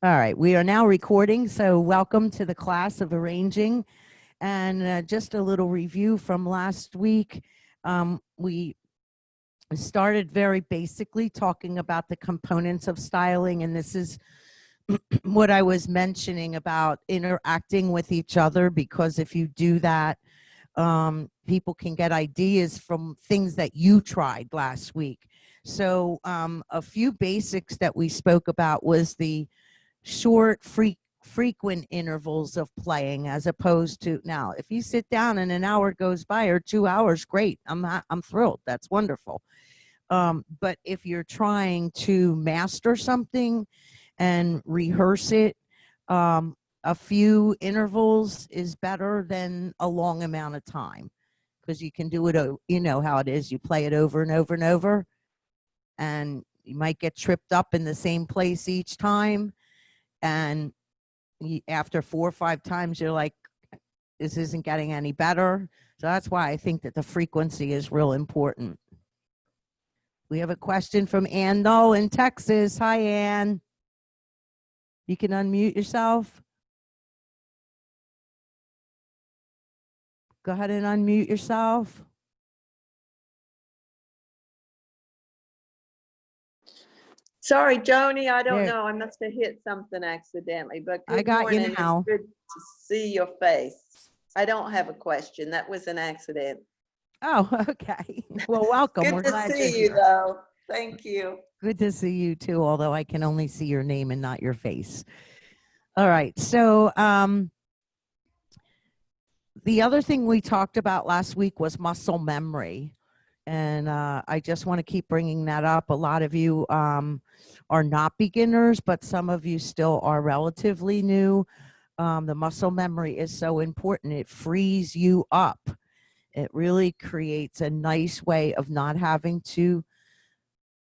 All right, we are now recording, so welcome to the class of arranging. And just a little review from last week. We started very basically talking about the components of styling, and this is what I was mentioning about interacting with each other, because if you do that, people can get ideas from things that you tried last week. So a few basics that we spoke about was the short, frequent intervals of playing, as opposed to, now if you sit down and an hour goes by or 2 hours, great, I'm thrilled, that's wonderful. But if you're trying to master something and rehearse it, a few intervals is better than a long amount of time, because you can do it, you know how it is, you play it over and over and over, and you might get tripped up in the same place each time, and after 4 or 5 times you're like, this isn't getting any better. So that's why I think that the frequency is real important. We have a question from Ann Null in Texas. Hi, Ann. You can unmute yourself. Go ahead and unmute yourself. Sorry, Joanie, I don't know. I must have hit something accidentally, but good morning. You now. It's good to see your face. I don't have a question. That was an accident. Oh, okay. Well, welcome. Good to see you, though. Thank you. Good to see you, too, although I can only see your name and not your face. All right. So the other thing we talked about last week was muscle memory. And I just want to keep bringing that up. A lot of you are not beginners, but some of you still are relatively new. The muscle memory is so important. It frees you up. It really creates a nice way of not having to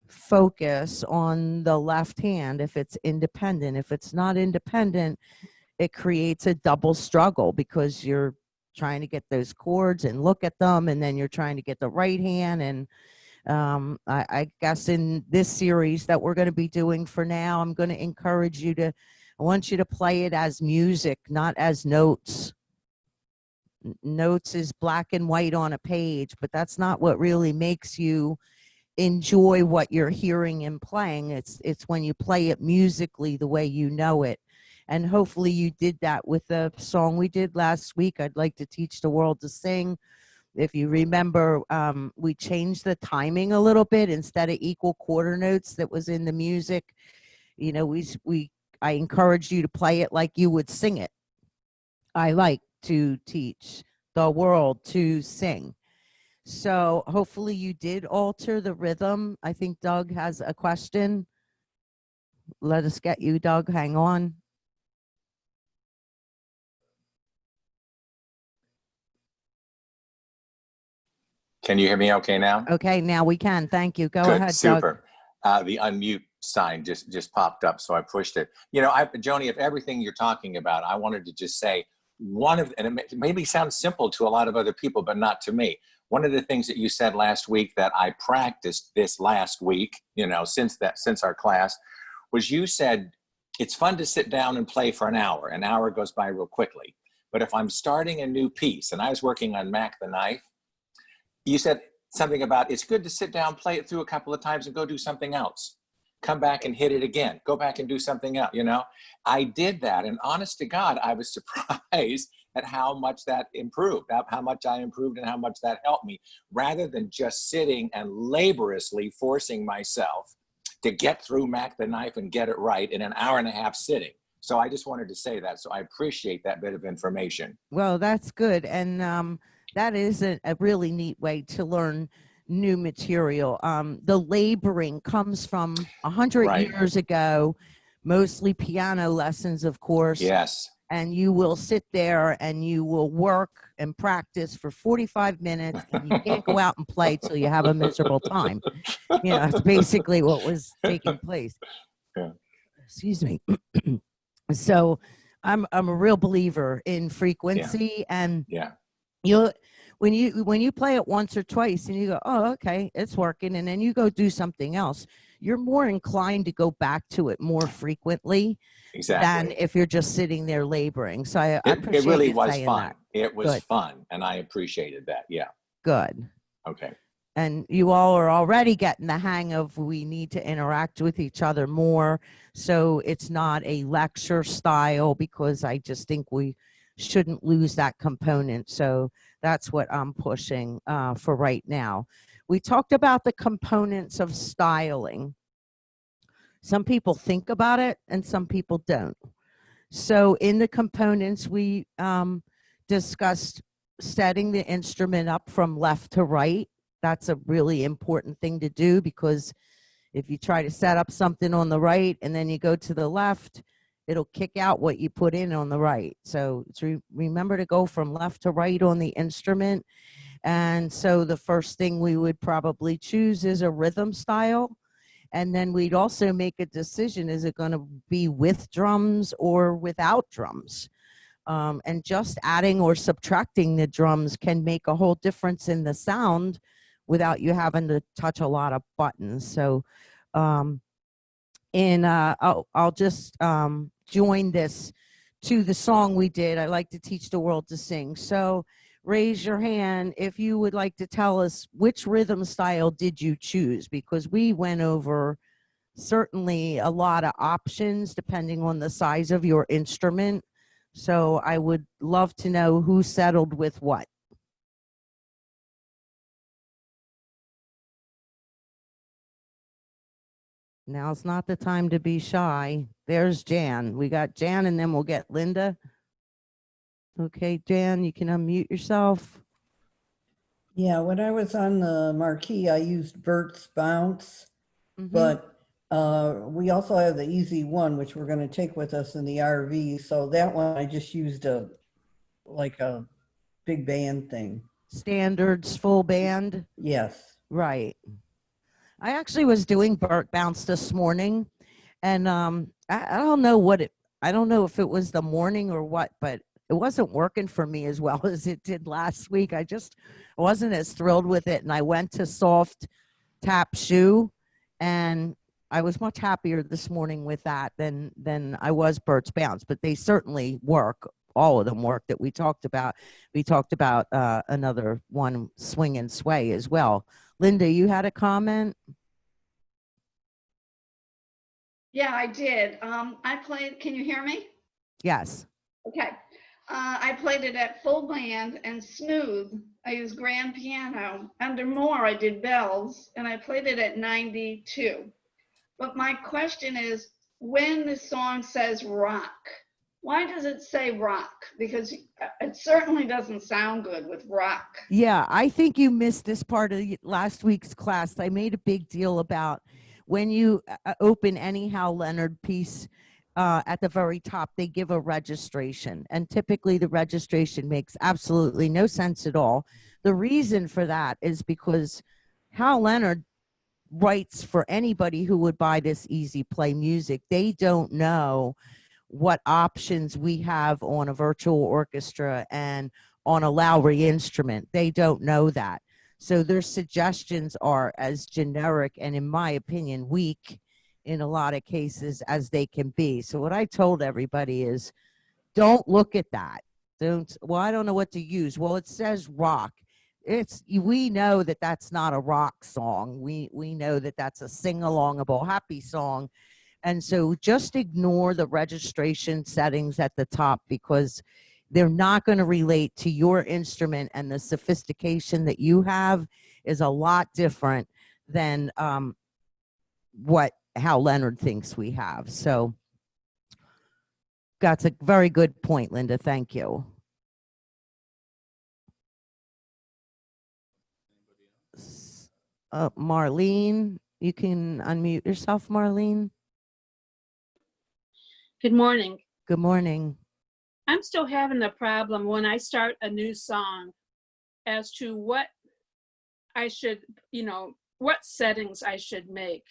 focus on the left hand if it's independent. If it's not independent, it creates a double struggle, because you're trying to get those chords and look at them, and then you're trying to get the right hand. And I guess in this series that we're going to be doing for now, I'm going to encourage you to, I want you to play it as music, not as notes. Notes is black and white on a page, but that's not what really makes you enjoy what you're hearing and playing. It's when you play it musically the way you know it. And hopefully you did that with the song we did last week, I'd Like to Teach the World to Sing. If you remember, we changed the timing a little bit. Instead of equal quarter notes that was in the music, you know, I encouraged you to play it like you would sing it. I like to teach the world to sing. So hopefully you did alter the rhythm. I think Doug has a question. Let us get you, Doug. Hang on. Can you hear me okay now? Okay, now we can. Thank you. Go Good, ahead, super. Doug. The unmute sign just popped up, so I pushed it. You know, Joanie, if everything you're talking about, I wanted to just say and it maybe sounds simple to a lot of other people, but not to me. One of the things that you said last week that I practiced this last week, you know, since our class, was you said, it's fun to sit down and play for an hour. An hour goes by real quickly. But if I'm starting a new piece, and I was working on Mac the Knife, you said something about, it's good to sit down, play it through a couple of times and go do something else. Come back and hit it again. Go back and do something else, you know? I did that, and honest to God, I was surprised at how much that improved, how much I improved and how much that helped me, rather than just sitting and laboriously forcing myself to get through Mac the Knife and get it right in an hour and a half sitting. So I just wanted to say that. So I appreciate that bit of information. Well, that's good. And that is a really neat way to learn new material. The laboring comes from 100 years ago, mostly piano lessons, of course. Yes. And you will sit there and you will work and practice for 45 minutes, and you can't go out and play till you have a miserable time. You know, it's basically what was taking place. Yeah. Excuse me. So I'm a real believer in frequency, and when you play it once or twice and you go, oh, okay, it's working, and then you go do something else, you're more inclined to go back to it more frequently than Exactly. if you're just sitting there laboring. So I It appreciate really you was saying fun. that. It was Good. fun, and I appreciated that. Yeah. Good. Okay. And you all are already getting the hang of we need to interact with each other more. So it's not a lecture style, because I just think we shouldn't lose that component. So that's what I'm pushing for right now. We talked about the components of styling. Some people think about it and some people don't. So in the components, we discussed setting the instrument up from left to right. That's a really important thing to do, because if you try to set up something on the right and then you go to the left, it'll kick out what you put in on the right. So remember to go from left to right on the instrument. And so the first thing we would probably choose is a rhythm style. And then we'd also make a decision, is it going to be with drums or without drums? And just adding or subtracting the drums can make a whole difference in the sound without you having to touch a lot of buttons. So I'll just join this to the song we did. I like to teach the world to sing. So raise your hand if you would like to tell us which rhythm style did you choose, because we went over certainly a lot of options depending on the size of your instrument. So I would love to know who settled with what. Now's not the time to be shy. There's Jan. We got Jan, and then we'll get Linda. Okay, Jan, you can unmute yourself. Yeah, when I was on the marquee, I used Bert's Bounce, but we also have the Easy One, which we're going to take with us in the RV. So that one, I just used like a big band thing. Standards, full band. Yes. Right. I actually was doing Burt Bounce this morning, and I don't know what it, I don't know if it was the morning or what, but it wasn't working for me as well as it did last week. I just wasn't as thrilled with it, and I went to soft tap shoe, and I was much happier this morning with that than I was Burt's Bounce. But they certainly work. All of them work that we talked about. We talked about another one, Swing and Sway, as well. Linda, you had a comment? Yeah, I did. I played, can you hear me? Yes. Okay. I played it at full band and smooth. I used grand piano. Under more, I did bells, and I played it at 92. But my question is, when the song says rock, why does it say rock? Because it certainly doesn't sound good with rock. Yeah, I think you missed this part of last week's class. I made a big deal about when you open any Hal Leonard piece, at the very top, they give a registration. And typically the registration makes absolutely no sense at all. The reason for that is because Hal Leonard writes for anybody who would buy this easy play music. They don't know what options we have on a virtual orchestra and on a Lowry instrument. They don't know that. So their suggestions are as generic and, in my opinion, weak in a lot of cases as they can be. So what I told everybody is, don't look at that. Well, I don't know what to use. Well, it says rock. We know that that's not a rock song. We know that that's a sing-alongable happy song. And so just ignore the registration settings at the top, because they're not going to relate to your instrument, and the sophistication that you have is a lot different than what Hal Leonard thinks we have. So that's a very good point, Linda. Thank you. Marlene, you can unmute yourself, Marlene. Good morning. Good morning. I'm still having a problem when I start a new song as to what I should, what settings I should make.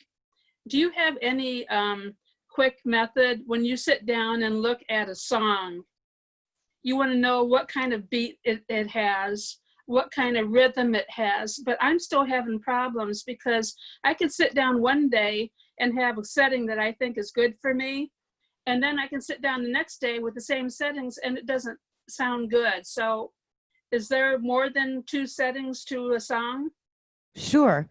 Do you have any quick method when you sit down and look at a song? You want to know what kind of beat it has. what kind of rhythm it has, but I'm still having problems because I can sit down one day and have a setting that I think is good for me, and then I can sit down the next day with the same settings and it doesn't sound good. So is there more than 2 settings to a song? Sure.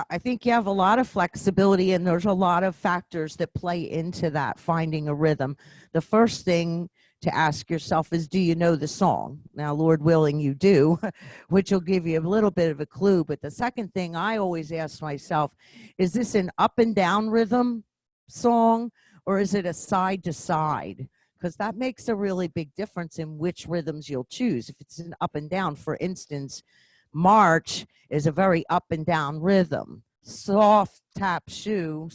I think you have a lot of flexibility, and there's a lot of factors that play into that, finding a rhythm. The first thing to ask yourself is, do you know the song? Now, Lord willing, you do, which will give you a little bit of a clue. But the second thing I always ask myself, is this an up and down rhythm song, or is it a side to side? Because that makes a really big difference in which rhythms you'll choose. If it's an up and down, for instance, march is a very up and down rhythm. Soft shoe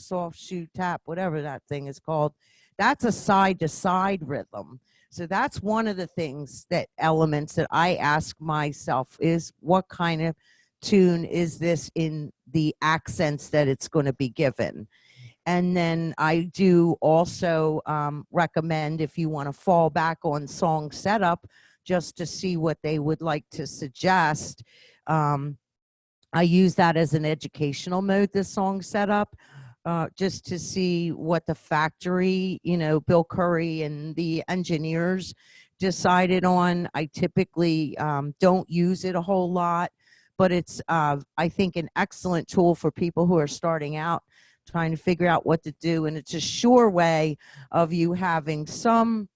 tap, whatever that thing is called, that's a side to side rhythm. So that's one of the things, that elements that I ask myself is, what kind of tune is this in the accents that it's going to be given? And then I do also recommend, if you want to fall back on song setup, just to see what they would like to suggest. I use that as an educational mode, this song setup, just to see what the factory, Bill Curry and the engineers decided on. I typically don't use it a whole lot, but it's, I think, an excellent tool for people who are starting out, trying to figure out what to do. And it's a sure way of you having some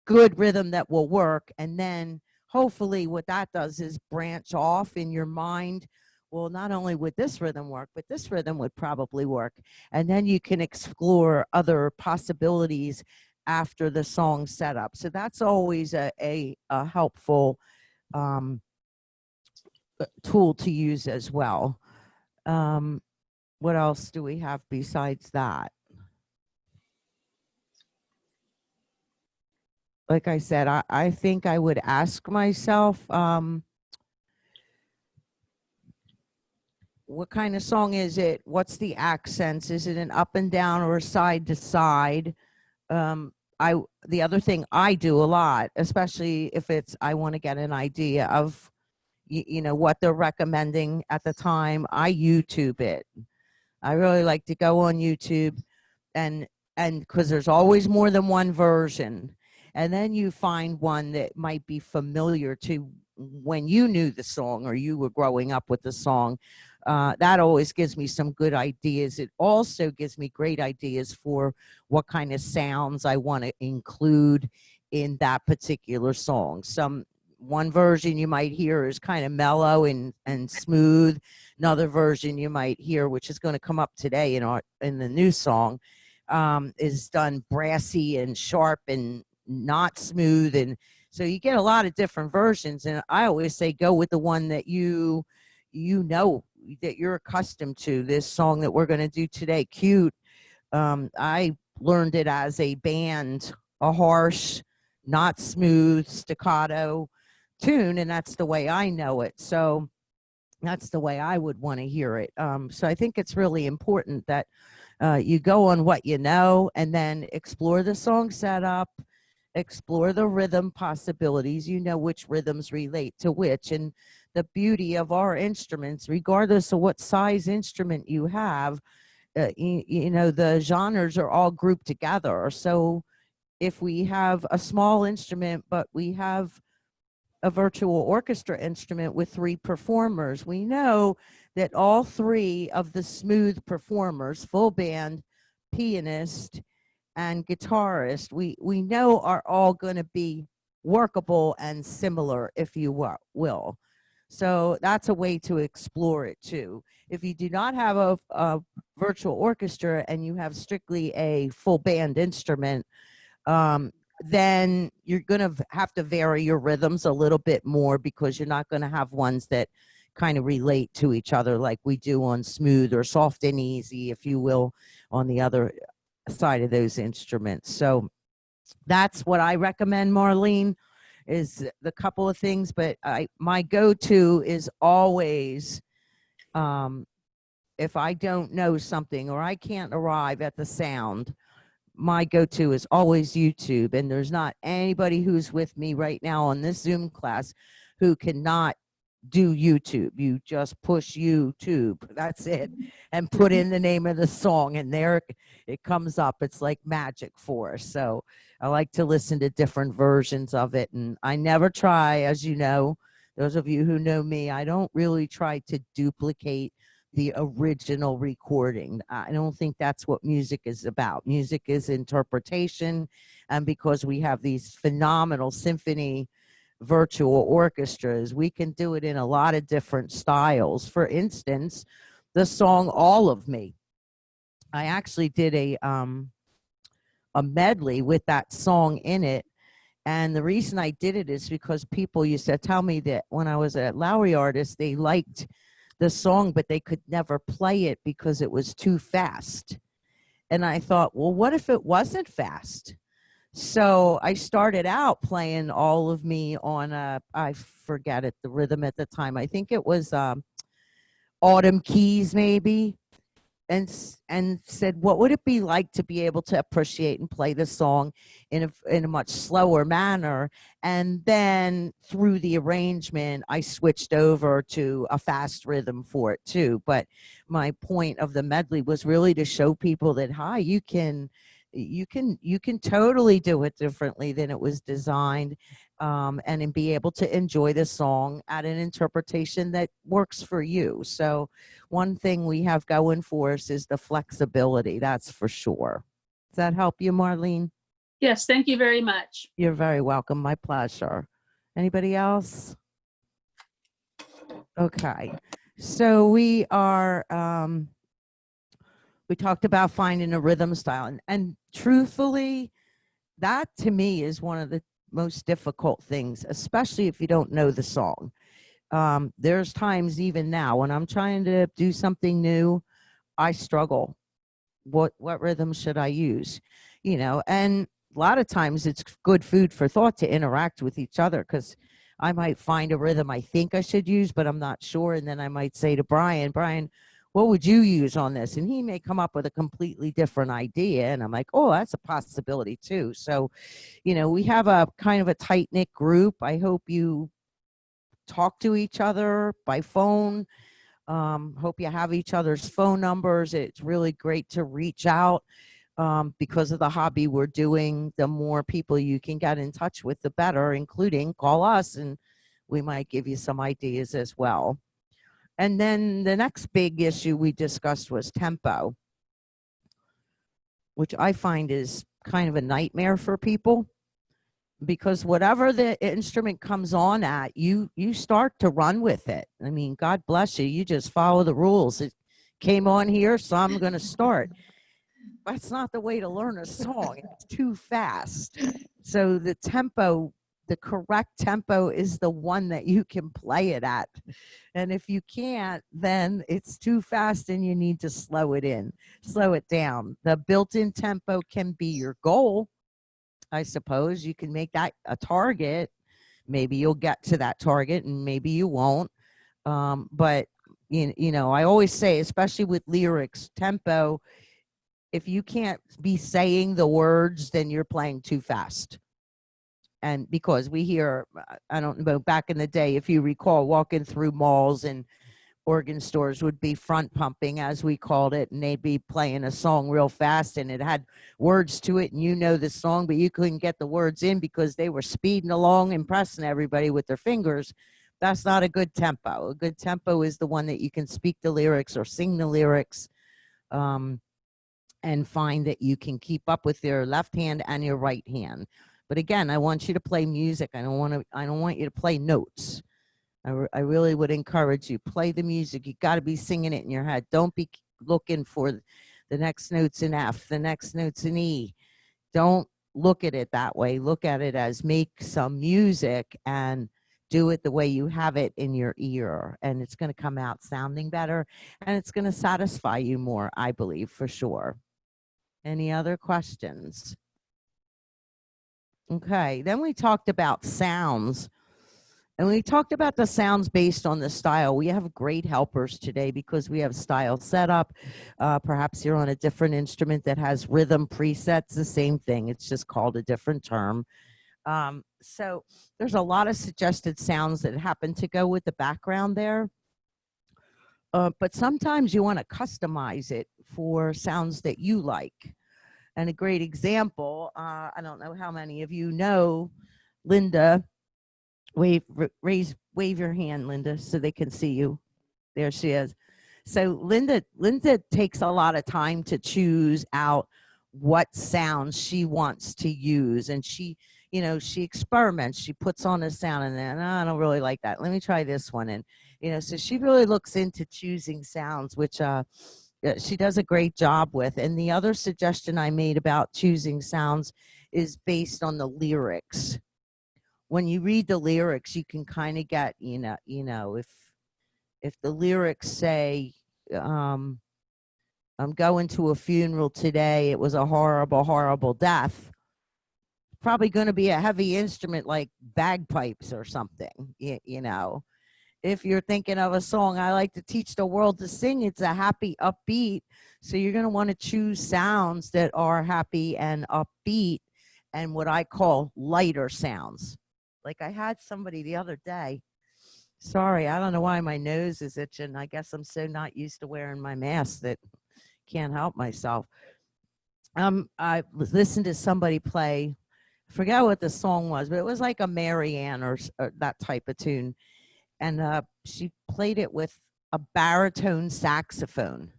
good rhythm that will work. And then hopefully what that does is branch off in your mind. Well, not only would this rhythm work, but this rhythm would probably work. And then you can explore other possibilities after the song setup. So that's always a helpful tool to use as well. What else do we have besides that? Like I said, I think I would ask myself, what kind of song is it? What's the accents? Is it an up and down or a side to side? The other thing I do a lot, especially if it's, I want to get an idea of, what they're recommending at the time, I YouTube it. I really like to go on YouTube, and because there's always more than one version. And then you find one that might be familiar to when you knew the song or you were growing up with the song. That always gives me some good ideas. It also gives me great ideas for what kind of sounds I want to include in that particular song. One version you might hear is kind of mellow and smooth. Another version you might hear, which is going to come up today in the new song, is done brassy and sharp and not smooth. And so you get a lot of different versions. And I always say, go with the one that you know that you're accustomed to. This song that we're going to do today, Cute, I learned it as a band, a harsh, not smooth, staccato tune, and that's the way I know it. So that's the way I would want to hear it. So I think it's really important that you go on what you know, and then explore the song setup, explore the rhythm possibilities. You know which rhythms relate to which. And the beauty of our instruments, regardless of what size instrument you have, the genres are all grouped together. So if we have a small instrument, but we have a virtual orchestra instrument with 3 performers, we know that all 3 of the smooth performers, full band, pianist, and guitarist, we know are all going to be workable and similar, if you will. So that's a way to explore it too. If you do not have a virtual orchestra and you have strictly a full band instrument, then you're going to have to vary your rhythms a little bit more, because you're not going to have ones that kind of relate to each other like we do on smooth or soft and easy, if you will, on the other side of those instruments. So that's what I recommend, Marlene, is the couple of things. But my go-to is always, if I don't know something or I can't arrive at the sound, my go-to is always YouTube. And there's not anybody who's with me right now on this Zoom class who cannot do YouTube. You just push YouTube. That's it. And put in the name of the song, and there it comes up. It's like magic for us. So I like to listen to different versions of it. And I never try, as you know, those of you who know me, I don't really try to duplicate the original recording. I don't think that's what music is about. Music is interpretation. And because we have these phenomenal symphony virtual orchestras, we can do it in a lot of different styles. For instance, the song All of Me, I actually did a medley with that song in it. And the reason I did it is because people used to tell me that when I was at Lowry Artist, they liked the song, but they could never play it because it was too fast. And I thought, well, what if it wasn't fast? So I started out playing All of Me on I forget it, the rhythm at the time. I think it was Autumn Keys maybe. And said, what would it be like to be able to appreciate and play the song in a much slower manner? And then through the arrangement, I switched over to a fast rhythm for it too. But my point of the medley was really to show people that, hi, you can totally do it differently than it was designed, and be able to enjoy the song at an interpretation that works for you. So one thing we have going for us is the flexibility, that's for sure. Does that help you, Marlene? Yes, thank you very much. You're very welcome. My pleasure. Anybody else? Okay. So we are, we talked about finding a rhythm style. And truthfully, that to me is one of the most difficult things, especially if you don't know the song. There's times even now when I'm trying to do something new, I struggle. What rhythm should I use? And a lot of times it's good food for thought to interact with each other, because I might find a rhythm I think I should use, but I'm not sure. And then I might say to Brian, what would you use on this? And he may come up with a completely different idea. And I'm like, oh, that's a possibility too. So, we have a kind of a tight knit group. I hope you talk to each other by phone. Hope you have each other's phone numbers. It's really great to reach out, because of the hobby we're doing. The more people you can get in touch with, the better, including call us, and we might give you some ideas as well. And then the next big issue we discussed was tempo, which I find is kind of a nightmare for people, because whatever the instrument comes on at, you start to run with it. I mean, God bless you. You just follow the rules. It came on here, so I'm going to start. That's not the way to learn a song. It's too fast. So the tempo, the correct tempo is the one that you can play it at. And if you can't, then it's too fast and you need to slow it down. The built-in tempo can be your goal. I suppose you can make that a target. Maybe you'll get to that target and maybe you won't. But I always say, especially with lyrics, tempo, if you can't be saying the words, then you're playing too fast. And because we hear, I don't know, back in the day, if you recall, walking through malls and organ stores would be front pumping, as we called it, and they'd be playing a song real fast and it had words to it, and the song, but you couldn't get the words in because they were speeding along, impressing everybody with their fingers. That's not a good tempo. A good tempo is the one that you can speak the lyrics or sing the lyrics, and find that you can keep up with your left hand and your right hand. But again, I want you to play music. I don't want you to play notes. I really would encourage you, play the music. You got to be singing it in your head. Don't be looking for the next notes in F, the next notes in E. Don't look at it that way. Look at it as make some music and do it the way you have it in your ear. And it's going to come out sounding better, and it's going to satisfy you more, I believe, for sure. Any other questions? Okay, then we talked about sounds. And we talked about the sounds based on the style. We have great helpers today because we have style setup. Perhaps you're on a different instrument that has rhythm presets, the same thing. It's just called a different term. So there's a lot of suggested sounds that happen to go with the background there. But sometimes you want to customize it for sounds that you like. And a great example, I don't know how many of you know Linda. Wave your hand, Linda, so they can see you. There she is. So Linda takes a lot of time to choose out what sounds she wants to use, and she experiments. She puts on a sound and then, I don't really like that. Let me try this one. And so she really looks into choosing sounds, which she does a great job with. And the other suggestion I made about choosing sounds is based on the lyrics. When you read the lyrics, you can kind of get, if the lyrics say, I'm going to a funeral today, it was a horrible, horrible death, probably going to be a heavy instrument like bagpipes or something, If you're thinking of a song, I like to teach the world to sing, it's a happy, upbeat. So you're going to want to choose sounds that are happy and upbeat and what I call lighter sounds. Like I had somebody the other day. Sorry, I don't know why my nose is itching. I guess I'm so not used to wearing my mask that can't help myself. I was listening to somebody play, I forgot what the song was, but it was like a Marianne or that type of tune. And she played it with a baritone saxophone.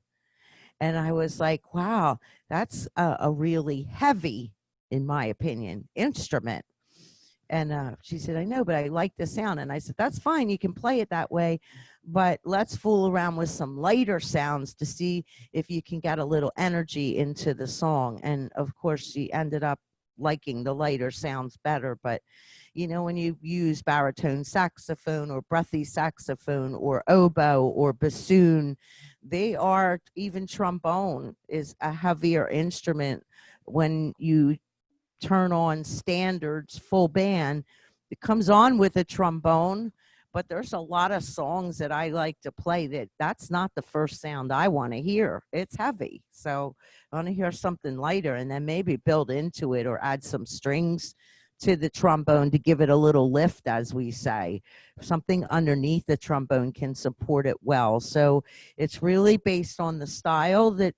And I was like, wow, that's a really heavy, in my opinion, instrument. And she said, I know, but I like the sound. And I said, that's fine. You can play it that way. But let's fool around with some lighter sounds to see if you can get a little energy into the song. And of course, she ended up liking the lighter sounds better. But, when you use baritone saxophone or breathy saxophone or oboe or bassoon, they are, even trombone is a heavier instrument. When you turn on standards full band, it comes on with a trombone, but there's a lot of songs that I like to play that's not the first sound I want to hear. It's heavy, so I want to hear something lighter, and then maybe build into it or add some strings to the trombone to give it a little lift, as we say. Something underneath the trombone can support it well. So it's really based on the style that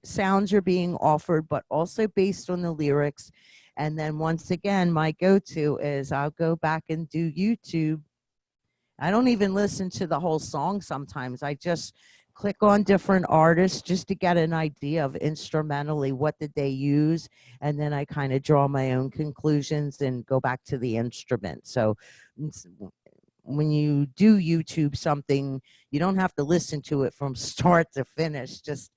sounds are being offered, but also based on the lyrics. And then once again, my go-to is I'll go back and do YouTube. I don't even listen to the whole song sometimes. I just click on different artists just to get an idea of instrumentally what did they use. And then I kind of draw my own conclusions and go back to the instrument. So when you do YouTube something, you don't have to listen to it from start to finish. Just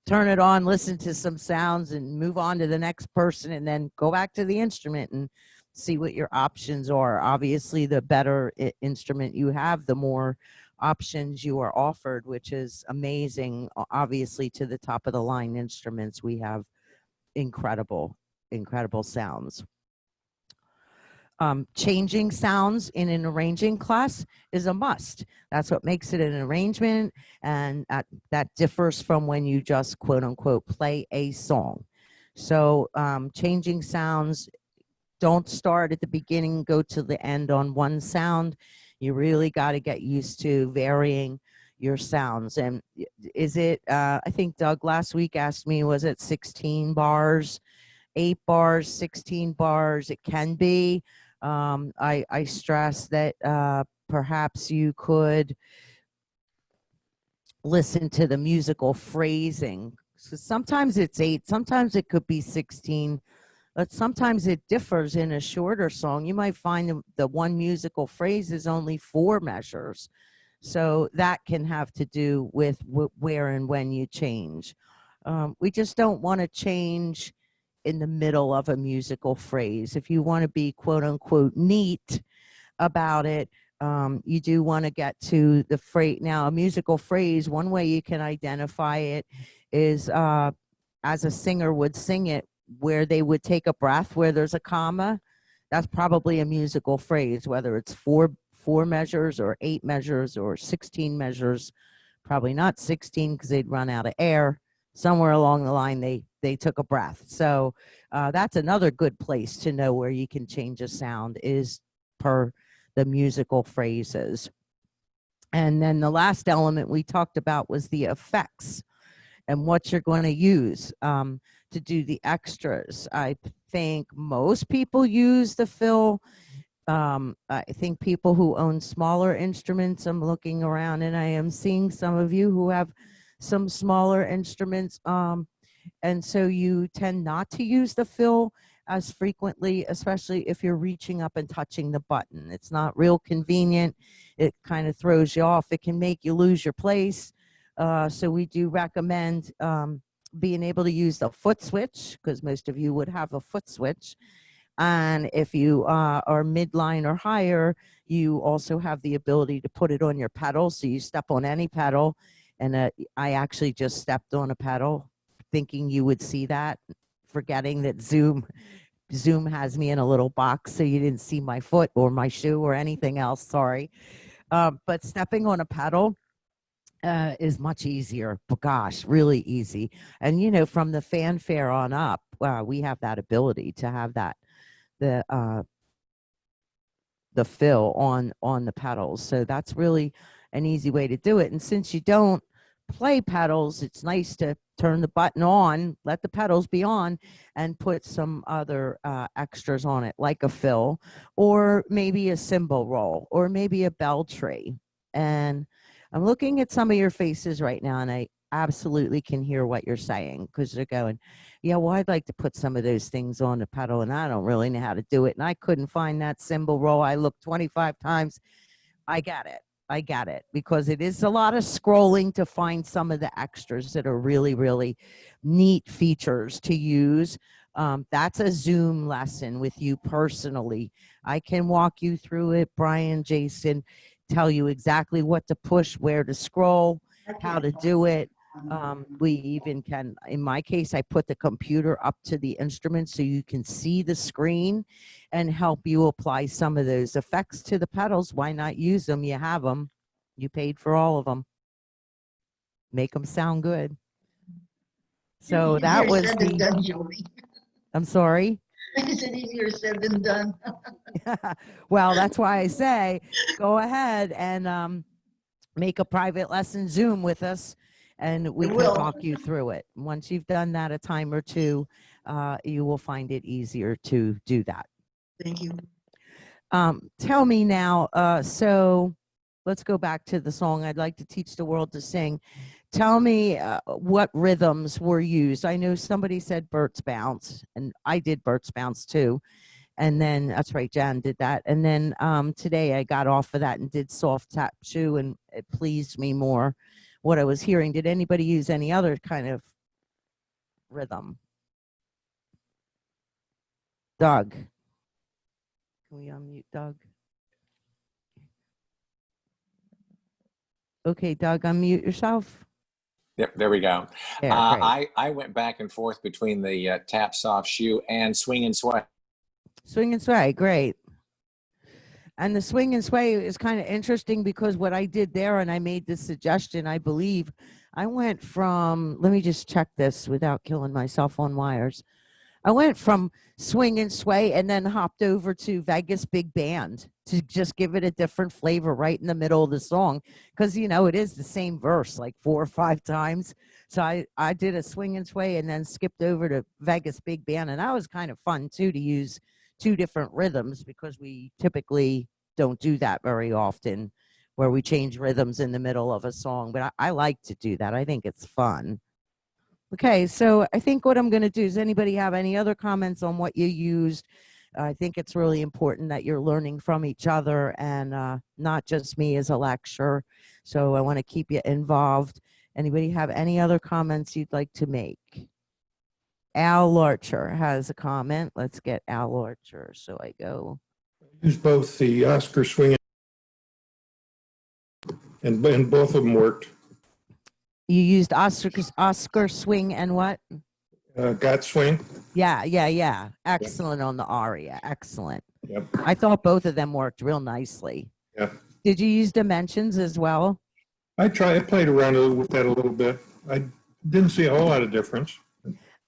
turn it on, listen to some sounds, and move on to the next person, and then go back to the instrument and see what your options are. Obviously, the better instrument you have, the more options you are offered, which is amazing. Obviously, to the top of the line instruments, we have incredible sounds. Changing sounds in an arranging class is a must. That's what makes it an arrangement, and that differs from when you just quote unquote play a song. So changing sounds, don't start at the beginning, go to the end on one sound. You really got to get used to varying your sounds. And is it, I think Doug last week asked me, was it 16 bars, 8 bars, 16 bars? It can be. I stress that perhaps you could listen to the musical phrasing. So sometimes it's 8, sometimes it could be 16, but sometimes it differs in a shorter song. You might find the one musical phrase is only 4 measures. So that can have to do with where and when you change. We just don't want to change in the middle of a musical phrase. If you want to be quote unquote neat about it, you do want to get to the phrase. Now, a musical phrase, one way you can identify it is as a singer would sing it, where they would take a breath where there's a comma. That's probably a musical phrase, whether it's 4 measures or 8 measures or 16 measures. Probably not 16 because they'd run out of air. Somewhere along the line they took a breath. So That's another good place to know where you can change a sound is per the musical phrases. And then the last element we talked about was the effects and what you're going to use to do the extras. I think most people use the fill. I think people who own smaller instruments, I'm looking around and I am seeing some of you who have some smaller instruments. And so you tend not to use the fill as frequently, especially if you're reaching up and touching the button. It's not real convenient. It kind of throws you off. It can make you lose your place. So we do recommend being able to use the foot switch, because most of you would have a foot switch. And if you are midline or higher, you also have the ability to put it on your pedal. So you step on any pedal. And I actually just stepped on a pedal thinking you would see that, forgetting that Zoom has me in a little box. So you didn't see my foot or my shoe or anything else. Sorry. But stepping on a pedal is much easier, but gosh, really easy. And, you know, from the fanfare on up, we have that ability to have that, the fill on the pedals. So that's really an easy way to do it. And since you don't play pedals, it's nice to turn the button on, let the pedals be on, and put some other extras on it, like a fill, or maybe a cymbal roll, or maybe a bell tree. And I'm looking at some of your faces right now, and I absolutely can hear what you're saying, because they're going, yeah, well, I'd like to put some of those things on the pedal, and I don't really know how to do it. And I couldn't find that cymbal roll. I looked 25 times. I get it. I get it, because it is a lot of scrolling to find some of the extras that are really, really neat features to use. That's a Zoom lesson with you personally. I can walk you through it, Brian, Jason, tell you exactly what to push, where to scroll, how to do it. We even can, in my case, I put the computer up to the instrument so you can see the screen and help you apply some of those effects to the pedals. Why not use them? You have them. You paid for all of them. Make them sound good. So that Easier was said than the, done, Joanie. I'm sorry. Is it easier said than done? Well, that's why I say go ahead and make a private lesson Zoom with us, and we I can will. talk you through it. Once you've done that a time or two, you will find it easier to do that. Thank you. Tell me now, so let's go back to the song I'd like to teach the world to sing. Tell me what rhythms were used. I know somebody said Bert's bounce, and I did Bert's bounce too. And then that's right, Jan did that. And then today I got off of that and did soft tap shoe, and it pleased me more what I was hearing. Did anybody use any other kind of rhythm? Doug. Can we unmute Doug? Okay, Doug, unmute yourself. Yep, there we go. There, great. I went back and forth between the tap soft shoe and swing and sway. Swing and sway, great. And the swing and sway is kind of interesting, because what I did there, and I made this suggestion, I believe, I went from, let me just check this without killing myself on wires. I went from swing and sway and then hopped over to Vegas Big Band to just give it a different flavor right in the middle of the song. Because, you know, it is the same verse like 4 or 5 times. So I did a swing and sway and then skipped over to Vegas Big Band. And that was kind of fun, too, to use 2 different rhythms, because we typically don't do that very often, where we change rhythms in the middle of a song. But I like to do that. I think it's fun. Okay, so I think what I'm going to do is, anybody have any other comments on what you used? I think it's really important that you're learning from each other, and not just me as a lecturer. So I want to keep you involved. Anybody have any other comments you'd like to make? Al Larcher has a comment. Let's get Al Larcher. So I go. Use both the Oscar swing and both of them worked. You used Oscar swing and what? Got swing. Yeah. Excellent on the aria. Excellent. Yep. I thought both of them worked real nicely. Yeah. Did you use dimensions as well? I played around with that a little bit. I didn't see a whole lot of difference.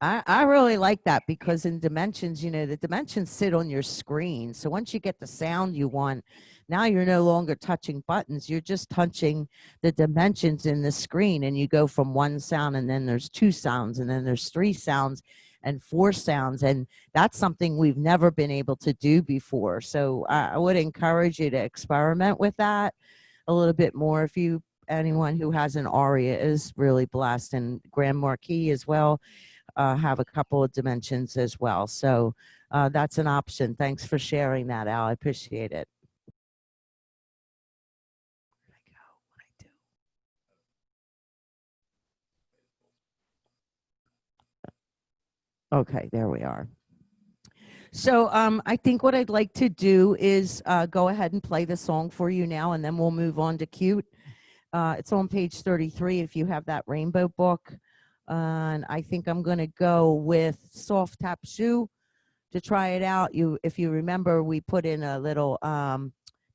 I really like that because in dimensions, you know, the dimensions sit on your screen. So once you get the sound you want, now you're no longer touching buttons. You're just touching the dimensions in the screen, and you go from one sound, and then there's two sounds, and then there's three sounds and four sounds. And that's something we've never been able to do before. So I would encourage you to experiment with that a little bit more. If you, anyone who has an aria is really blessed, and Grand Marquis as well, have a couple of dimensions as well. So that's an option. Thanks for sharing that, Al. I appreciate it. Okay, there we are. So I think what I'd like to do is go ahead and play the song for you now, and then we'll move on to Cute. It's on page 33 if you have that rainbow book. And I think I'm going to go with Soft Tap Shoe to try it out. If you remember, we put in a little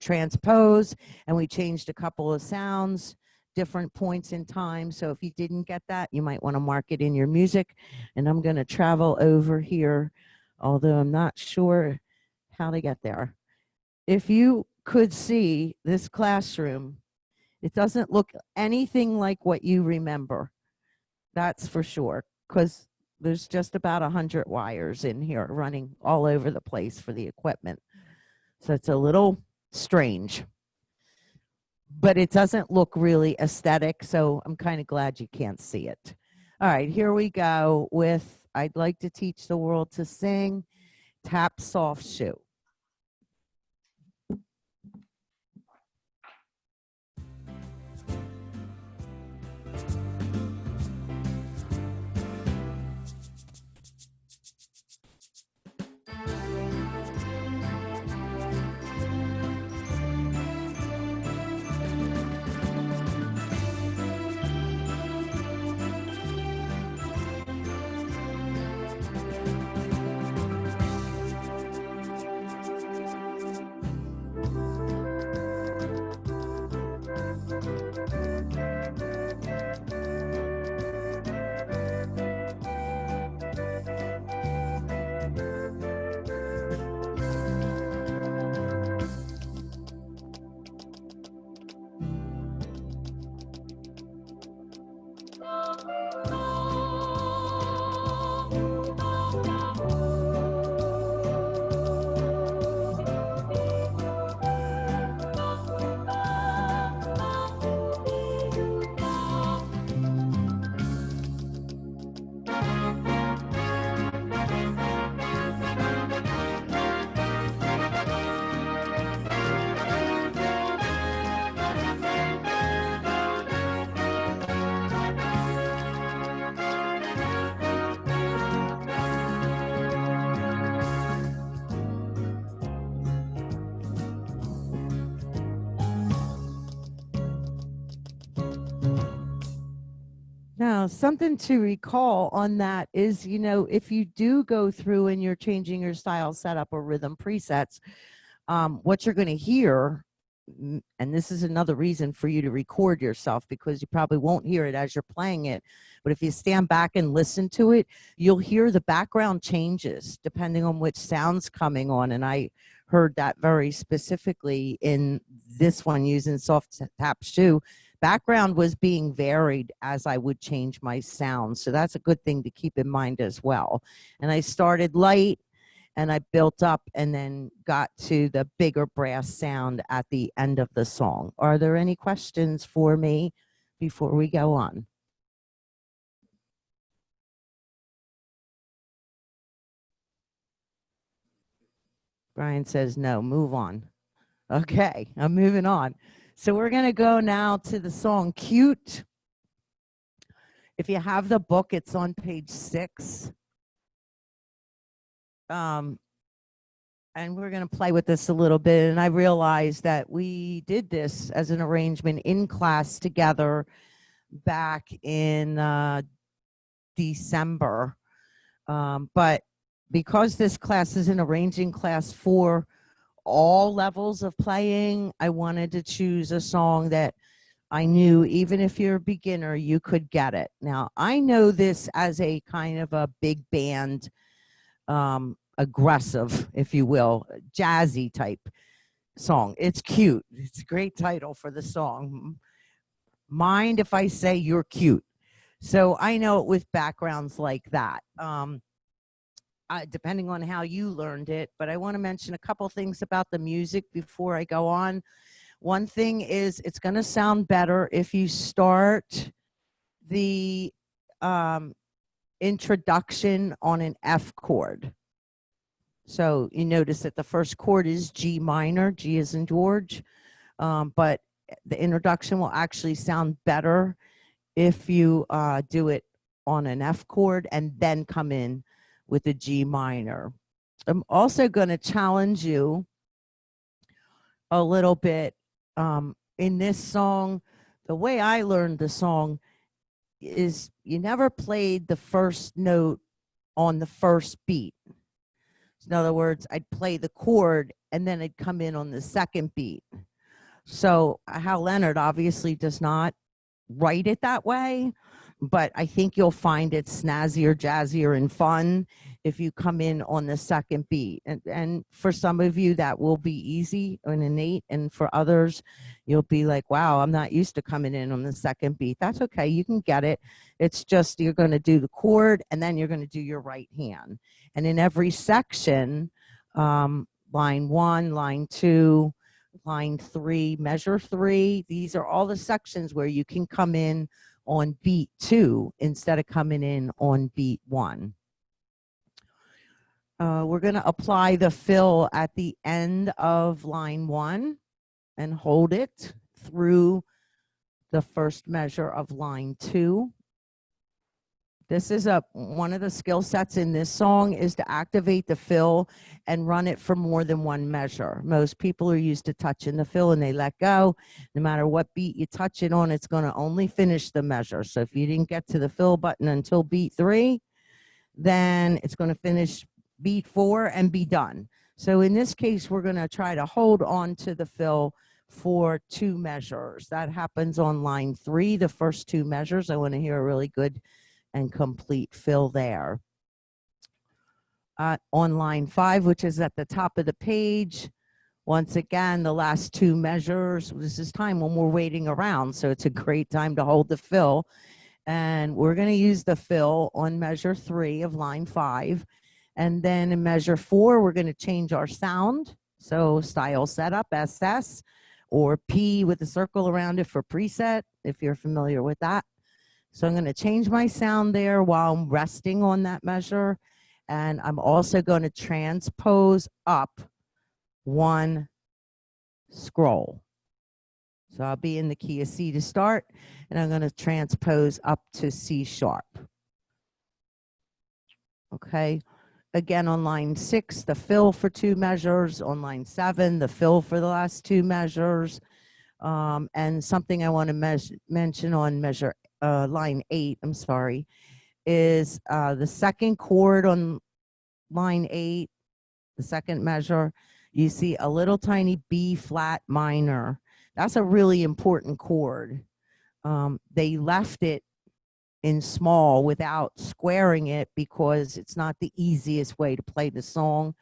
transpose, and we changed a couple of sounds, different points in time. So if you didn't get that, you might want to mark it in your music. And I'm going to travel over here, although I'm not sure how to get there. If you could see this classroom, it doesn't look anything like what you remember. That's for sure, because there's just about 100 wires in here running all over the place for the equipment. So it's a little strange, but it doesn't look really aesthetic. So I'm kind of glad you can't see it. All right, here we go with I'd Like to Teach the World to Sing, Tap Soft Shoe. Now, something to recall on that is, you know, if you do go through and you're changing your style setup or rhythm presets, what you're going to hear, and this is another reason for you to record yourself, because you probably won't hear it as you're playing it, but if you stand back and listen to it, you'll hear the background changes depending on which sound's coming on. And I heard that very specifically in this one using Soft Tap Shoe. Background was being varied as I would change my sound. So that's a good thing to keep in mind as well. And I started light and I built up and then got to the bigger brass sound at the end of the song. Are there any questions for me before we go on? Brian says no, move on. Okay, I'm moving on. So we're going to go now to the song Cute. If you have the book, it's on page 6. And we're going to play with this a little bit. And I realized that we did this as an arrangement in class together back in December. But because this class is an arranging class for all levels of playing, I wanted to choose a song that I knew even if you're a beginner, you could get it. Now, I know this as a kind of a big band, aggressive, if you will, jazzy type song. It's cute. It's a great title for the song. Mind if I say you're cute? So I know it with backgrounds like that. Depending on how you learned it, but I want to mention a couple things about the music before I go on. One thing is it's going to sound better if you start the introduction on an F chord. So you notice that the first chord is G minor, G as in George, but the introduction will actually sound better if you do it on an F chord and then come in with a G minor. I'm also going to challenge you a little bit in this song. The way I learned the song is you never played the first note on the first beat. In other words, I'd play the chord and then I'd come in on the second beat. So Hal Leonard obviously does not write it that way, but I think you'll find it snazzier, jazzier, and fun if you come in on the second beat. And for some of you, that will be easy and innate, and for others, you'll be like, wow, I'm not used to coming in on the second beat. That's okay, you can get it. It's just you're going to do the chord, and then you're going to do your right hand. And in every section, line 1, line 2, line 3, measure 3, these are all the sections where you can come in on beat 2 instead of coming in on beat 1. We're going to apply the fill at the end of line 1 and hold it through the first measure of line 2. This is one of the skill sets in this song is to activate the fill and run it for more than one measure. Most people are used to touching the fill and they let go. No matter what beat you touch it on, it's going to only finish the measure. So if you didn't get to the fill button until beat 3, then it's going to finish beat 4 and be done. So in this case, we're going to try to hold on to the fill for 2 measures. That happens on line 3, the first 2 measures. I want to hear a really good and complete fill there. On line 5, which is at the top of the page, once again, the last 2 measures. This is time when we're waiting around, so it's a great time to hold the fill. And we're going to use the fill on measure 3 of line 5. And then in measure 4, we're going to change our sound. So style setup, SS, or P with a circle around it for preset, if you're familiar with that. So I'm going to change my sound there while I'm resting on that measure. And I'm also going to transpose up 1 scroll. So I'll be in the key of C to start, and I'm going to transpose up to C sharp. Okay. Again, on line 6, the fill for 2 measures. On line 7, the fill for the last 2 measures. And something I want to mention on measure line 8, I'm sorry, is the second chord on line 8, the second measure, you see a little tiny B flat minor. That's a really important chord. They left it in small without squaring it because it's not the easiest way to play the song,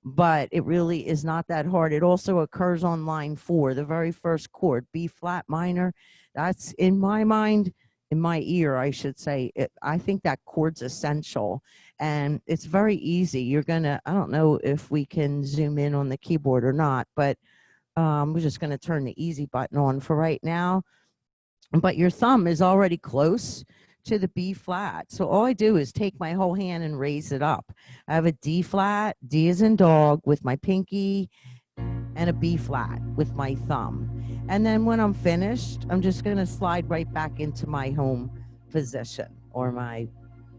but it really is not that hard. It also occurs on line 4, the very first chord, B flat minor. That's, in my mind, in my ear, I should say, I think that chord's essential, and it's very easy. You're gonna, I don't know if we can zoom in on the keyboard or not, but we're just gonna turn the easy button on for right now. But your thumb is already close to the B flat. So all I do is take my whole hand and raise it up. I have a D flat, D as in dog, with my pinky, and a B flat with my thumb. And then when I'm finished, I'm just going to slide right back into my home position, or my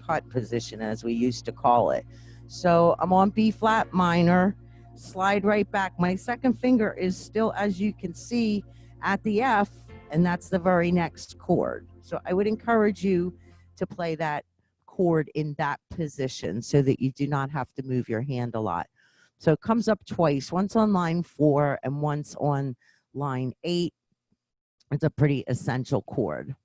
putt position as we used to call it. So I'm on B flat minor, slide right back. My second finger is still, as you can see, at the F, and that's the very next chord. So I would encourage you to play that chord in that position so that you do not have to move your hand a lot. So it comes up twice, once on line 4 and once on line 8. It's a pretty essential chord.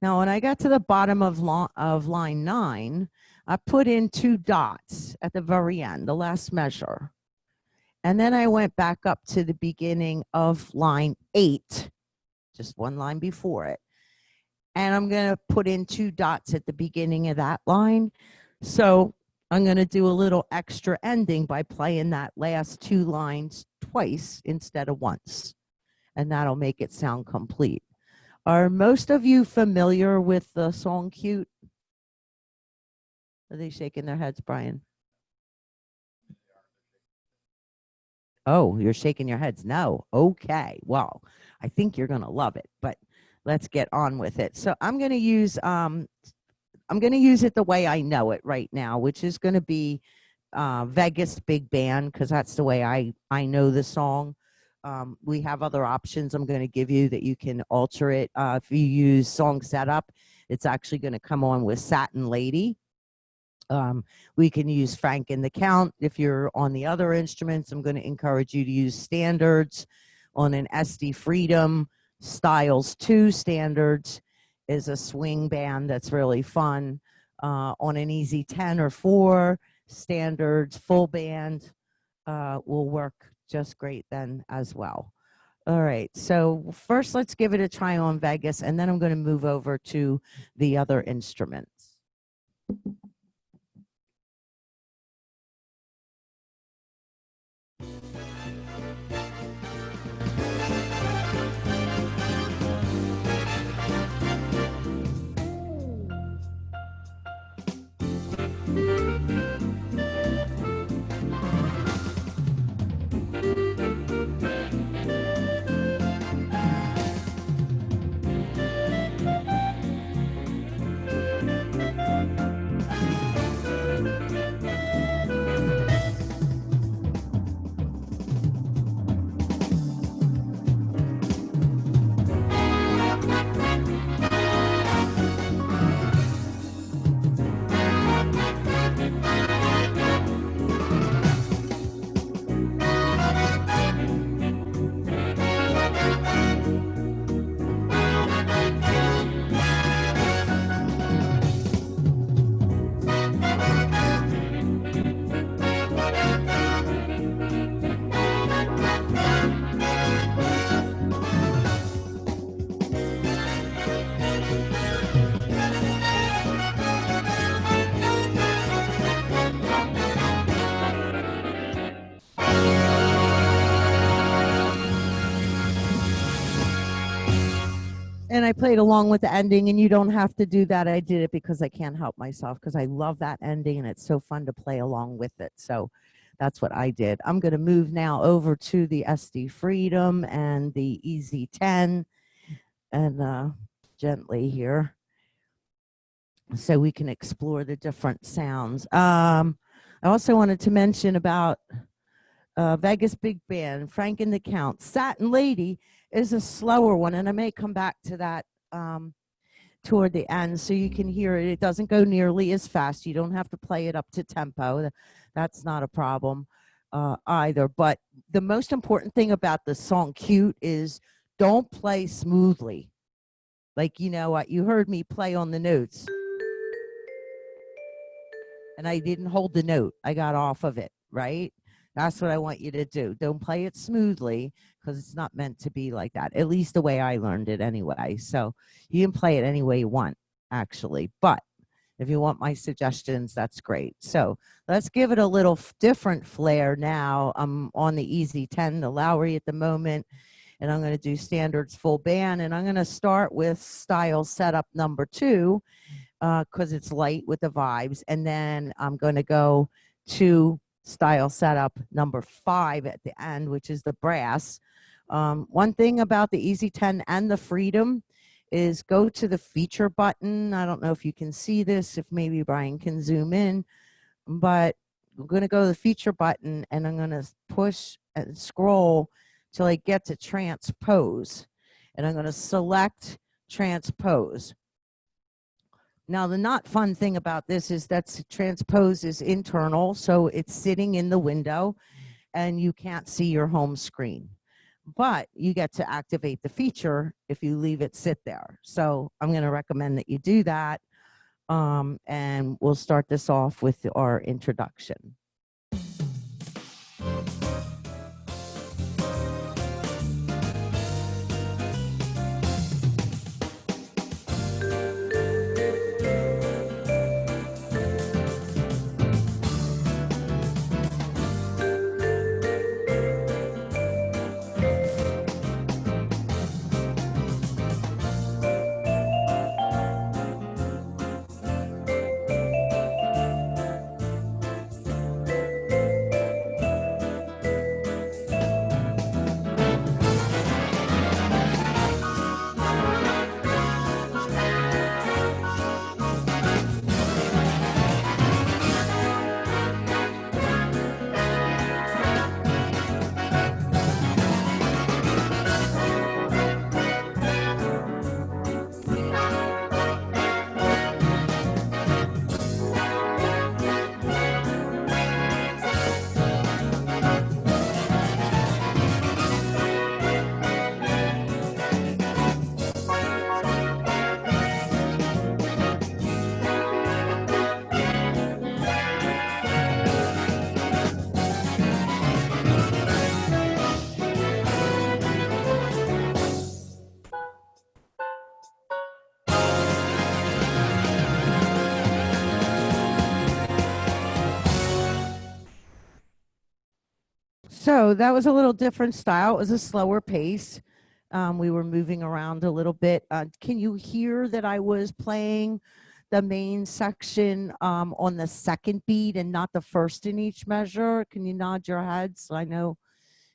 Now, when I got to the bottom of line 9, I put in 2 dots at the very end, the last measure. And then I went back up to the beginning of line 8, just one line before it. And I'm going to put in 2 dots at the beginning of that line. So I'm going to do a little extra ending by playing that last 2 lines twice instead of once. And that'll make it sound complete. Are most of you familiar with the song Cute? Are they shaking their heads, Brian? Oh, you're shaking your heads. No. Okay. Well, I think you're going to love it, but let's get on with it. So I'm going to use it the way I know it right now, which is going to be Vegas Big Band, because that's the way I know the song. We have other options I'm going to give you that you can alter it. If you use Song Setup, it's actually going to come on with Satin Lady. We can use Frank and the Count. If you're on the other instruments, I'm going to encourage you to use standards. On an SD Freedom, Styles 2 standards is a swing band that's really fun. On an Easy 10 or 4, standards, full band will work just great then as well. All right, so first let's give it a try on Vegas, and then I'm going to move over to the other instruments. And I played along with the ending, and you don't have to do that. I did it because I can't help myself, because I love that ending and it's so fun to play along with it. So that's what I did. I'm going to move now over to the SD Freedom and the Easy 10, and gently here, so we can explore the different sounds. I also wanted to mention about Vegas Big Band, Frank and the Count. Satin Lady is a slower one, and I may come back to that toward the end so you can hear it. It doesn't go nearly as fast. You don't have to play it up to tempo. That's not a problem either. But the most important thing about the song Cute is don't play smoothly. Like, you know what, you heard me play on the notes, and I didn't hold the note. I got off of it, right? That's what I want you to do. Don't play it smoothly, because it's not meant to be like that, at least the way I learned it anyway. So you can play it any way you want, actually. But if you want my suggestions, that's great. So let's give it a little different flair now. I'm on the Easy 10, the Lowry at the moment, and I'm going to do standards full band. And I'm going to start with style setup number 2, because it's light with the vibes. And then I'm going to go to style setup number 5 at the end, which is the brass. One thing about the Easy 10 and the Freedom is go to the feature button. I don't know if you can see this, if maybe Brian can zoom in, but I'm going to go to the feature button, and I'm going to push and scroll till I get to Transpose, and I'm going to select Transpose. Now, the not fun thing about this is that Transpose is internal, so it's sitting in the window and you can't see your home screen. but you get to activate the feature if you leave it sit there. So I'm going to recommend that you do that. And we'll start this off with our introduction. So that was a little different style. It was a slower pace. We were moving around a little bit. Can you hear that I was playing the main section on the second beat and not the first in each measure? Can you nod your heads? So I know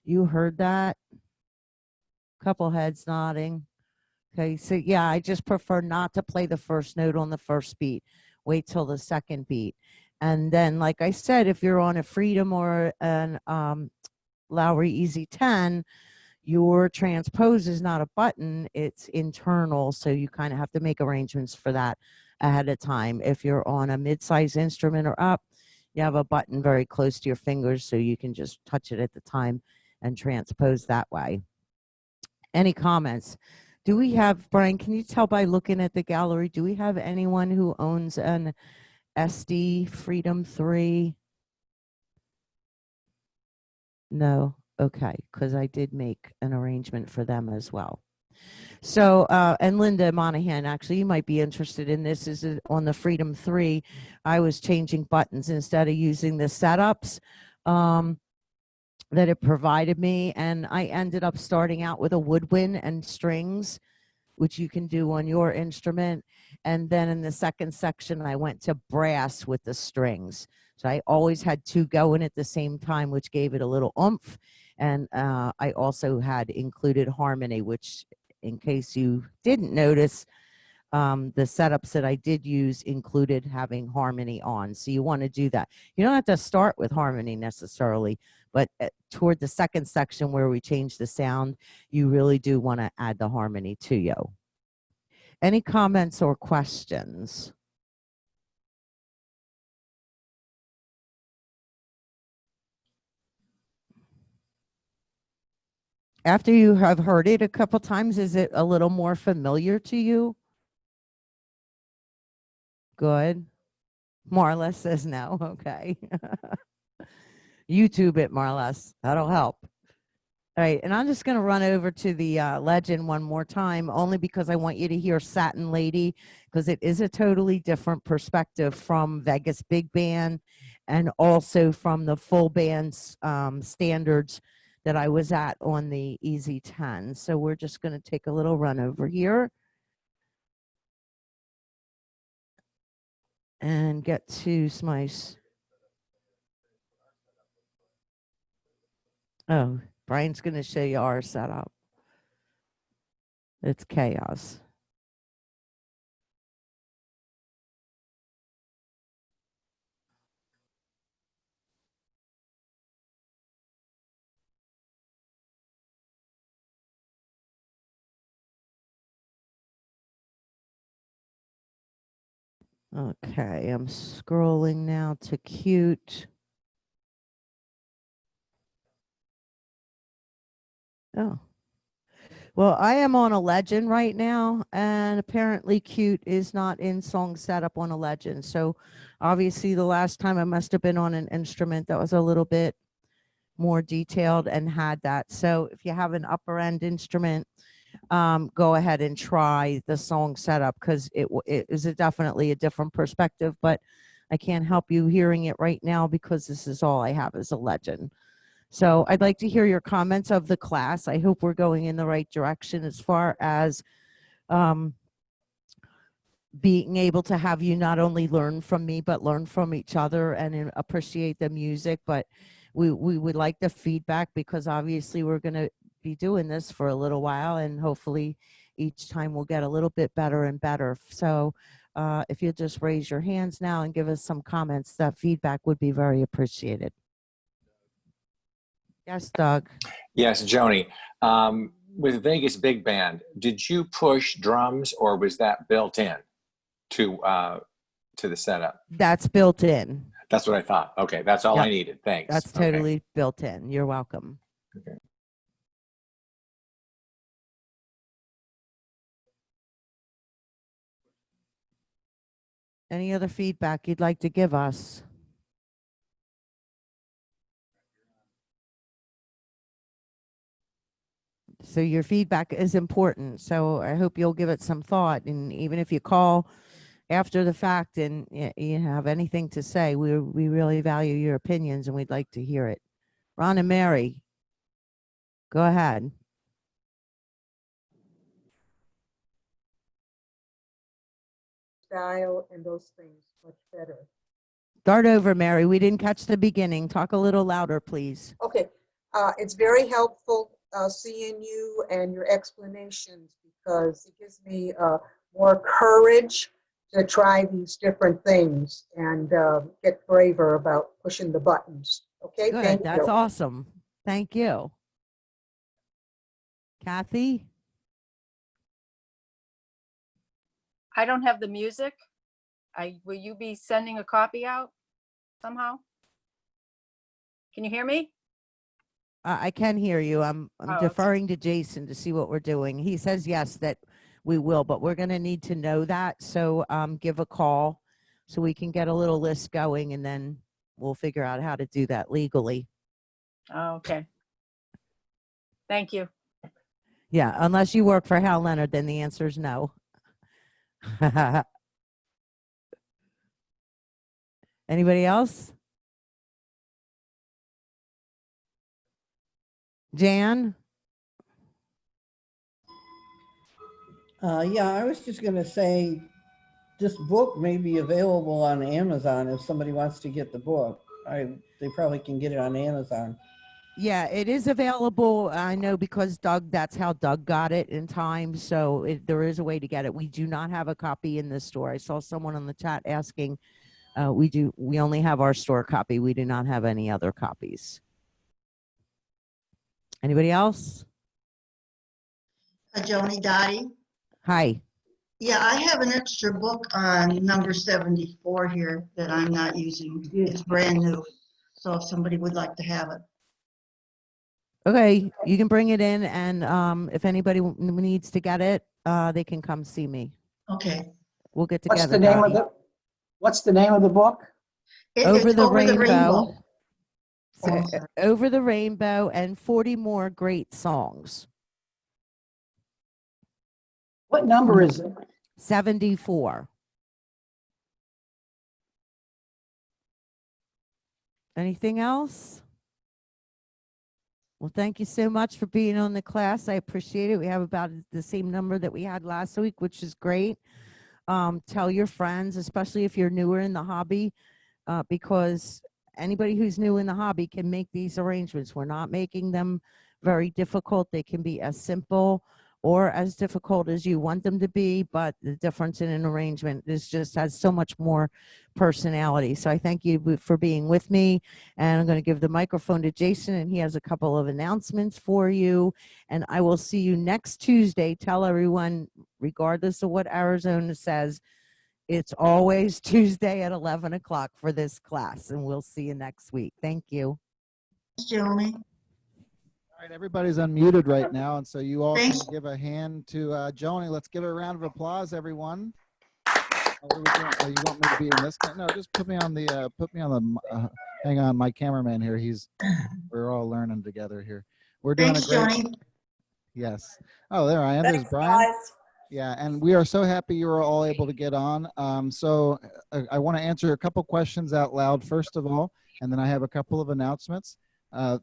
you heard that. Couple heads nodding. Okay, so yeah, I just prefer not to play the first note on the first beat. Wait till the second beat. And then, like I said, if you're on a Freedom or an Lowry Easy 10, your transpose is not a button, it's internal, so you kind of have to make arrangements for that ahead of time. If you're on a mid-size instrument or up, you have a button very close to your fingers, so you can just touch it at the time and transpose that way. Any comments? Do we have, Brian, can you tell by looking at the gallery, do we have anyone who owns an SD Freedom 3? No. Okay, because I did make an arrangement for them as well. So, and Linda Monahan, actually, you might be interested in this. Is on the Freedom 3, I was changing buttons instead of using the setups that it provided me. And I ended up starting out with a woodwind and strings, which you can do on your instrument. And then in the second section, I went to brass with the strings. So I always had two going at the same time, which gave it a little oomph. And I also had included harmony, which, in case you didn't notice, the setups that I did use included having harmony on. So you want to do that. You don't have to start with harmony necessarily, but toward the second section where we change the sound, you really do want to add the harmony to you. Any comments or questions? After you have heard it a couple times, is it a little more familiar to you? Good. Marla says no. Okay. YouTube it, Marla. That'll help. All right, and I'm just going to run over to the legend one more time, only because I want you to hear Satin Lady, because it is a totally different perspective from Vegas Big Band and also from the full band standards that I was at on the Easy 10. So we're just going to take a little run over here and get to Smice. Oh, Brian's going to show you our setup. It's chaos. Okay, I'm scrolling now to cute. Oh. Well, I am on a legend right now, and apparently Cute is not in song setup on a legend. So obviously the last time I must have been on an instrument that was a little bit more detailed and had that. So if you have an upper end instrument, go ahead and try the song setup, because it is definitely a different perspective, but I can't help you hearing it right now because this is all I have as a legend. So I'd like to hear your comments of the class. I hope we're going in the right direction as far as being able to have you not only learn from me, but learn from each other and appreciate the music. But we would like the feedback, because obviously we're going to be doing this for a little while, and hopefully each time we'll get a little bit better and better. So if you'll just raise your hands now and give us some comments, that feedback would be very appreciated. Yes, Doug. Yes, Joanie. With Vegas Big Band, did you push drums, or was that built in to the setup? That's built in. That's what I thought. Okay, that's all Yep. I needed. Thanks. That's totally built in. You're welcome. Okay. Any other feedback you'd like to give us? So your feedback is important. So I hope you'll give it some thought. And even if you call after the fact and you have anything to say, we really value your opinions and we'd like to hear it. Ron and Mary, go ahead. Style and those things much better. Start over, Mary. We didn't catch the beginning. Talk a little louder, please. Okay, it's very helpful seeing you and your explanations, because it gives me more courage to try these different things and get braver about pushing the buttons. Okay, Good. thank That's you. awesome. Thank you. Kathy? I don't have the music. Will you be sending a copy out somehow? Can you hear me? I can hear you. I'm Oh, okay. deferring to Jason to see what we're doing. He says yes, that we will, but we're going to need to know that. So give a call so we can get a little list going, and then we'll figure out how to do that legally. Oh, okay. Thank you. Yeah, unless you work for Hal Leonard, then the answer is no. Anybody else? Jan? Yeah, I was just going to say this book may be available on Amazon if somebody wants to get the book. They probably can get it on Amazon. Yeah, it is available. I know, because Doug, that's how Doug got it in time. So there is a way to get it. We do not have a copy in the store. I saw someone on the chat asking. We only have our store copy. We do not have any other copies. Anybody else? Joanie Dottie. Hi. Yeah, I have an extra book on number 74 here that I'm not using. It's brand new. So if somebody would like to have it. Okay, you can bring it in, and if anybody needs to get it, they can come see me. Okay. We'll get together. What's the name of the book? Over the Rainbow. Oh, Over the Rainbow and 40 more great songs. What number is it? 74. Anything else? Well, thank you so much for being on the class. I appreciate it. We have about the same number that we had last week, which is great. Tell your friends, especially if you're newer in the hobby, because anybody who's new in the hobby can make these arrangements. We're not making them very difficult. They can be as simple or as difficult as you want them to be, but the difference in an arrangement is just has so much more personality. So I thank you for being with me, and I'm going to give the microphone to Jason, and he has a couple of announcements for you, and I will see you next Tuesday. Tell everyone, regardless of what Arizona says, it's always Tuesday at 11 o'clock for this class, and we'll see you next week. Thank you. Joanie. All right, everybody's unmuted right now, and so you all can Thanks. give a hand to Joanie. Let's give her a round of applause, everyone. Oh, you want me to be in this? No, just put me on the hang on, my cameraman here. We're all learning together here. We're doing Thanks, a great. Joanie. Yes. Oh, there I am. There's Brian. Yeah, and we are so happy you were all able to get on. I want to answer a couple questions out loud first of all, and then I have a couple of announcements.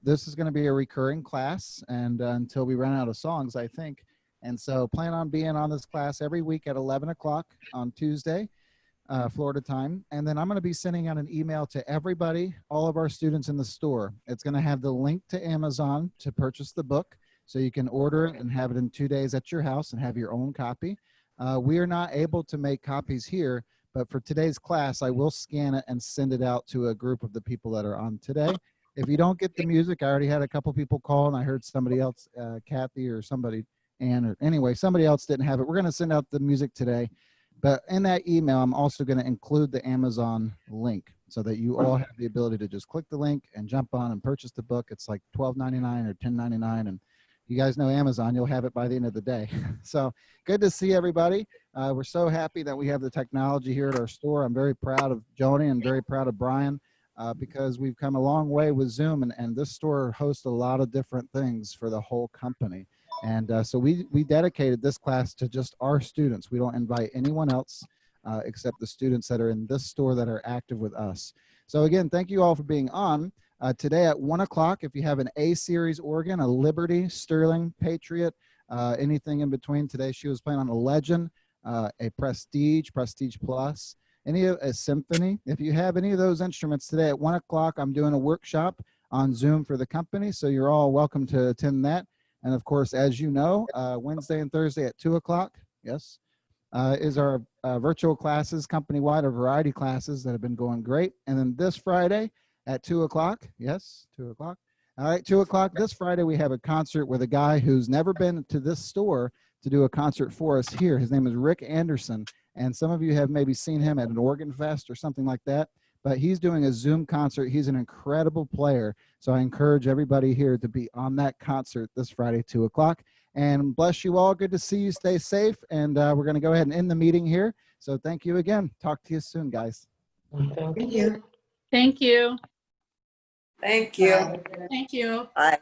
This is going to be a recurring class, and until we run out of songs, I think. And so plan on being on this class every week at 11 o'clock on Tuesday, Florida time. And then I'm going to be sending out an email to everybody, all of our students in the store. It's going to have the link to Amazon to purchase the book. So you can order it and have it in 2 days at your house and have your own copy. We are not able to make copies here, but for today's class, I will scan it and send it out to a group of the people that are on today. If you don't get the music, I already had a couple people call, and I heard somebody else, Kathy or somebody, anyway, somebody else didn't have it. We're going to send out the music today. But in that email, I'm also going to include the Amazon link so that you all have the ability to just click the link and jump on and purchase the book. It's like $12.99 or $10.99, and you guys know Amazon, you'll have it by the end of the day. So good to see everybody. We're so happy that we have the technology here at our store. I'm very proud of Joanie and very proud of Brian because we've come a long way with Zoom, and this store hosts a lot of different things for the whole company. And so we dedicated this class to just our students. We don't invite anyone else except the students that are in this store that are active with us. So again, thank you all for being on. Today at 1 o'clock, if you have an A-series organ, a Liberty, Sterling, Patriot, anything in between. Today she was playing on a Legend, a Prestige, Prestige Plus, a Symphony. If you have any of those instruments today at 1 o'clock, I'm doing a workshop on Zoom for the company, so you're all welcome to attend that. And of course, as you know, Wednesday and Thursday at 2 o'clock, yes, is our virtual classes, company-wide, or variety classes that have been going great. And then this Friday at 2 o'clock, yes, 2 o'clock. All right, 2 o'clock this Friday, we have a concert with a guy who's never been to this store to do a concert for us here. His name is Rick Anderson, and some of you have maybe seen him at an Organ Fest or something like that. But he's doing a Zoom concert. He's an incredible player. So I encourage everybody here to be on that concert this Friday, 2 o'clock. And bless you all. Good to see you. Stay safe. And we're going to go ahead and end the meeting here. So thank you again. Talk to you soon, guys. Thank you. Thank you. Thank you. Thank you. Bye.